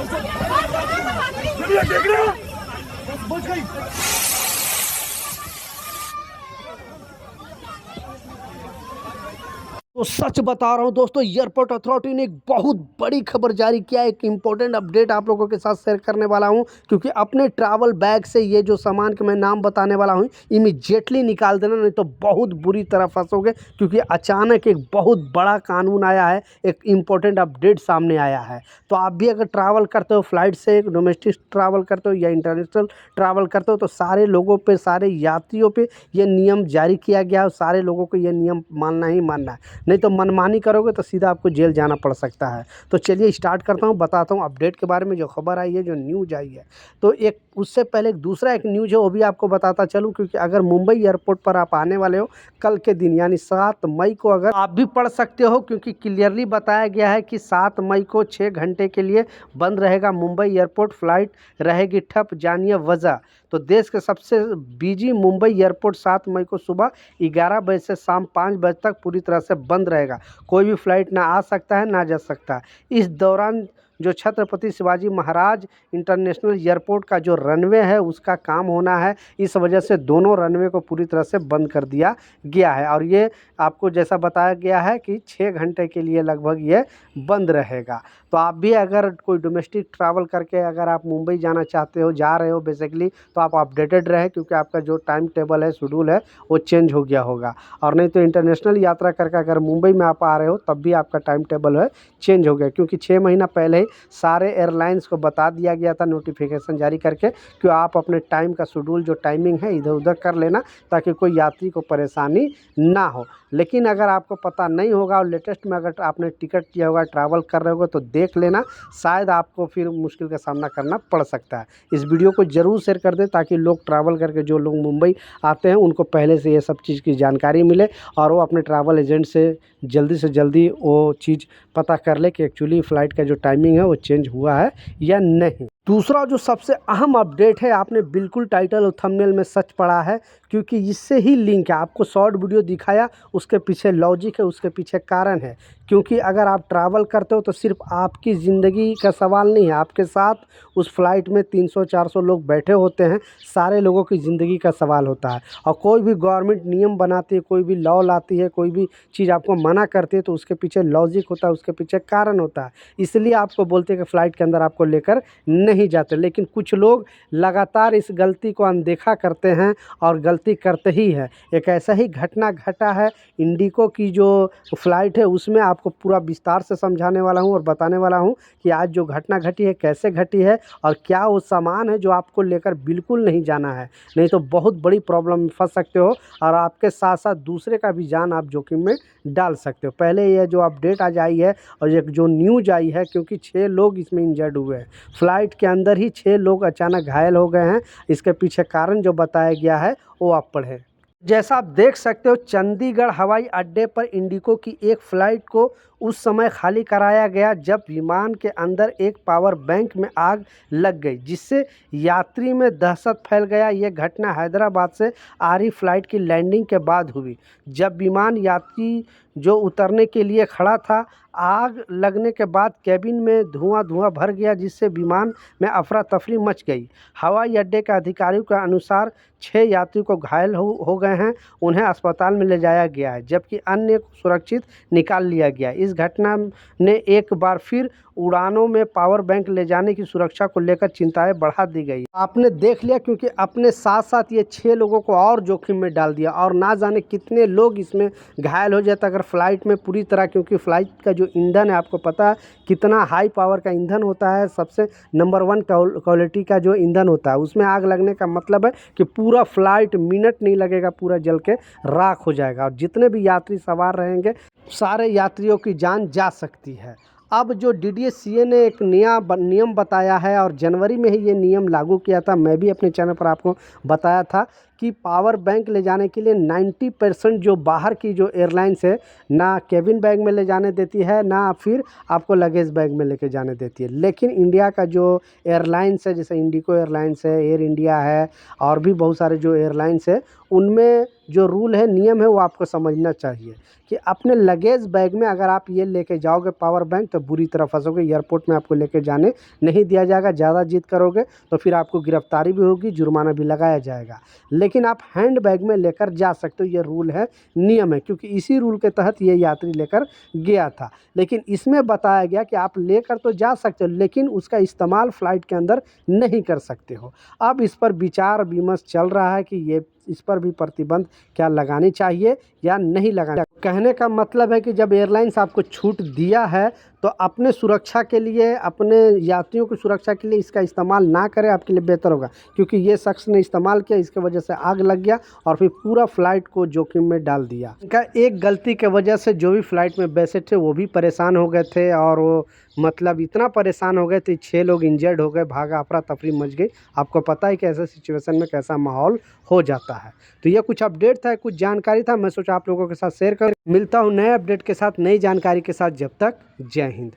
देख रहे हो? बच गई। तो सच बता रहा हूं दोस्तों, एयरपोर्ट अथॉरिटी ने एक बहुत बड़ी खबर जारी किया है। एक इंपॉर्टेंट अपडेट आप लोगों के साथ शेयर करने वाला हूं, क्योंकि अपने ट्रैवल बैग से ये जो सामान के मैं नाम बताने वाला हूं इमीडिएटली निकाल देना, नहीं तो बहुत बुरी तरह फंसोगे। क्योंकि अचानक एक बहुत बड़ा कानून आया है, एक इंपॉर्टेंट अपडेट सामने आया है। तो आप भी अगर ट्रैवल करते हो फ्लाइट से, डोमेस्टिक ट्रैवल करते हो या इंटरनेशनल ट्रैवल करते हो, तो सारे लोगों पे, सारे यात्रियों पे ये नियम जारी किया गया है और सारे लोगों को ये नियम मानना ही मानना है। नहीं तो मनमानी करोगे तो सीधा आपको जेल जाना पड़ सकता है। तो चलिए स्टार्ट करता हूँ, बताता हूँ अपडेट के बारे में, जो खबर आई है, जो न्यूज़ आई है। तो एक उससे पहले एक दूसरा एक न्यूज़ है, वो भी आपको बताता चलूँ। क्योंकि अगर मुंबई एयरपोर्ट पर आप आने वाले हो कल के दिन यानी 7 मई को, अगर आप भी पढ़ सकते हो, क्योंकि क्लियरली बताया गया है कि 7 मई को 6 घंटे के लिए बंद रहेगा मुंबई एयरपोर्ट, फ्लाइट रहेगी ठप, जानिए वजह। तो देश के सबसे बिजी मुंबई एयरपोर्ट 7 मई को सुबह 11 बजे से शाम 5 बजे तक पूरी तरह से बंद रहेगा। कोई भी फ्लाइट ना आ सकता है ना जा सकता है। इस दौरान जो छत्रपति शिवाजी महाराज इंटरनेशनल एयरपोर्ट का जो रनवे है उसका काम होना है, इस वजह से दोनों रनवे को पूरी तरह से बंद कर दिया गया है। और ये आपको जैसा बताया गया है कि 6 घंटे के लिए लगभग ये बंद रहेगा। तो आप भी अगर कोई डोमेस्टिक ट्रैवल करके अगर आप मुंबई जाना चाहते हो, जा रहे हो बेसिकली, तो आप अपडेटेड रहें, क्योंकि आपका जो टाइम टेबल है, शेड्यूल है, वो चेंज हो गया होगा। और नहीं तो इंटरनेशनल यात्रा करके अगर मुंबई में आप आ रहे हो तब भी आपका टाइम टेबल है चेंज हो गया। क्योंकि 6 महीना पहले ही सारे एयरलाइंस को बता दिया गया था नोटिफिकेशन जारी करके कि आप अपने टाइम का शेड्यूल, जो टाइमिंग है, इधर उधर कर लेना, ताकि कोई यात्री को परेशानी ना हो। लेकिन अगर आपको पता नहीं होगा और लेटेस्ट में अगर आपने टिकट किया होगा, ट्रैवल कर रहे होगे, तो देख लेना, शायद आपको फिर मुश्किल का सामना करना पड़ सकता है। इस वीडियो को ज़रूर शेयर कर दें, ताकि लोग ट्रैवल करके, जो लोग मुंबई आते हैं, उनको पहले से ये सब चीज़ की जानकारी मिले और वो अपने ट्रैवल एजेंट से जल्दी वो चीज़ पता कर ले कि एक्चुअली फ़्लाइट का जो टाइमिंग है वो चेंज हुआ है या नहीं। दूसरा जो सबसे अहम अपडेट है, आपने बिल्कुल टाइटल और थंबनेल में सच पढ़ा है, क्योंकि इससे ही लिंक है। आपको शॉर्ट वीडियो दिखाया, उसके पीछे लॉजिक है, उसके पीछे कारण है। क्योंकि अगर आप ट्रैवल करते हो तो सिर्फ आपकी ज़िंदगी का सवाल नहीं है, आपके साथ उस फ्लाइट में 300-400 लोग बैठे होते हैं, सारे लोगों की ज़िंदगी का सवाल होता है। और कोई भी गवर्नमेंट नियम बनाती है, कोई भी लॉ लाती है, कोई भी चीज़ आपको मना करती है, तो उसके पीछे लॉजिक होता है, उसके पीछे कारण होता है। इसलिए आपको बोलते हैं कि फ़्लाइट के अंदर आपको लेकर नहीं जाते। लेकिन कुछ लोग लगातार इस गलती को अनदेखा करते हैं और गलती करते ही है। एक ऐसा ही घटना घटा है, इंडिगो की जो फ़्लाइट है उसमें आपको पूरा विस्तार से समझाने वाला हूँ और बताने वाला हूँ कि आज जो घटना घटी है कैसे घटी है और क्या वो सामान है जो आपको लेकर बिल्कुल नहीं जाना है। नहीं तो बहुत बड़ी प्रॉब्लम में फंस सकते हो और आपके साथ साथ दूसरे का भी जान आप जोखिम में डाल सकते हो। पहले ये जो अपडेट आज आई है और एक जो न्यूज़ आई है, क्योंकि 6 लोग इसमें इंजर्ड हुए हैं, फ़्लाइट के अंदर ही 6 लोग अचानक घायल हो गए हैं। इसके पीछे कारण जो बताया गया है वो आप पढ़ें। जैसा आप देख सकते हो, चंडीगढ़ हवाई अड्डे पर इंडिगो की एक फ़्लाइट को उस समय खाली कराया गया जब विमान के अंदर एक पावर बैंक में आग लग गई, जिससे यात्री में दहशत फैल गया। यह घटना हैदराबाद से आ रही फ़्लाइट की लैंडिंग के बाद हुई, जब विमान यात्री जो उतरने के लिए खड़ा था। आग लगने के बाद कैबिन में धुआं भर गया, जिससे विमान में अफरा तफरी मच गई। हवाई अड्डे के अधिकारियों के अनुसार 6 यात्री को घायल हो गए हैं, उन्हें अस्पताल में ले जाया गया है, जबकि अन्य को सुरक्षित निकाल लिया गया। इस घटना ने एक बार फिर उड़ानों में पावर बैंक ले जाने की सुरक्षा को लेकर चिंताएं बढ़ा दी गई। आपने देख लिया, क्योंकि अपने साथ साथ ये 6 लोगों को और जोखिम में डाल दिया और ना जाने कितने लोग इसमें घायल हो जाते अगर फ़्लाइट में पूरी तरह। क्योंकि फ़्लाइट का जो ईंधन है, आपको पता है कितना हाई पावर का ईंधन होता है, सबसे नंबर 1 क्वालिटी का जो ईंधन होता है, उसमें आग लगने का मतलब है कि पूरा फ्लाइट मिनट नहीं लगेगा, पूरा जल के राख हो जाएगा और जितने भी यात्री सवार रहेंगे सारे यात्रियों की जान जा सकती है। अब जो DDSCA ने एक नया नियम बताया है और जनवरी में ही ये नियम लागू किया था, मैं भी अपने चैनल पर आपको बताया था कि पावर बैंक ले जाने के लिए 90% जो बाहर की जो एयरलाइंस है ना केबिन बैग में ले जाने देती है ना फिर आपको लगेज बैग में लेके जाने देती है। लेकिन इंडिया का जो एयरलाइंस है जैसे इंडिगो एयरलाइंस है, एयर इंडिया है और भी बहुत सारे जो एयरलाइंस है उनमें जो रूल है नियम है वो आपको समझना चाहिए कि अपने लगेज बैग में अगर आप ये लेके जाओगे पावर बैंक तो बुरी तरह फंसोगे। एयरपोर्ट में आपको लेके जाने नहीं दिया जाएगा। ज़्यादा जिद करोगे तो फिर आपको गिरफ्तारी भी होगी, जुर्माना भी लगाया जाएगा। लेकिन आप हैंड बैग में लेकर जा सकते हो, ये रूल है, नियम है, क्योंकि इसी रूल के तहत ये यात्री लेकर गया था। लेकिन इसमें बताया गया कि आप लेकर तो जा सकते हो लेकिन उसका इस्तेमाल फ़्लाइट के अंदर नहीं कर सकते हो। अब इस पर विचार विमर्श चल रहा है कि ये इस पर भी प्रतिबंध क्या लगानी चाहिए या नहीं लगानी। कहने का मतलब है कि जब एयरलाइंस आपको छूट दिया है तो अपने सुरक्षा के लिए, अपने यात्रियों की सुरक्षा के लिए इसका इस्तेमाल ना करें, आपके लिए बेहतर होगा। क्योंकि ये शख्स ने इस्तेमाल किया, इसके वजह से आग लग गया और फिर पूरा फ़्लाइट को जोखिम में डाल दिया। इनका एक गलती के वजह से जो भी फ़्लाइट में बैठे थे वो भी परेशान हो गए थे और वो मतलब इतना परेशान हो गए थे, 6 लोग इंजर्ड हो गए, भागा अफरा तफरी मच गई। आपको पता है कि ऐसे सिचुएशन में कैसा माहौल हो जाता है। तो ये कुछ अपडेट था, कुछ जानकारी था, मैं सोचा आप लोगों के साथ शेयर कर। मिलता हूँ नए अपडेट के साथ, नई जानकारी के साथ। जब तक जय हिंद।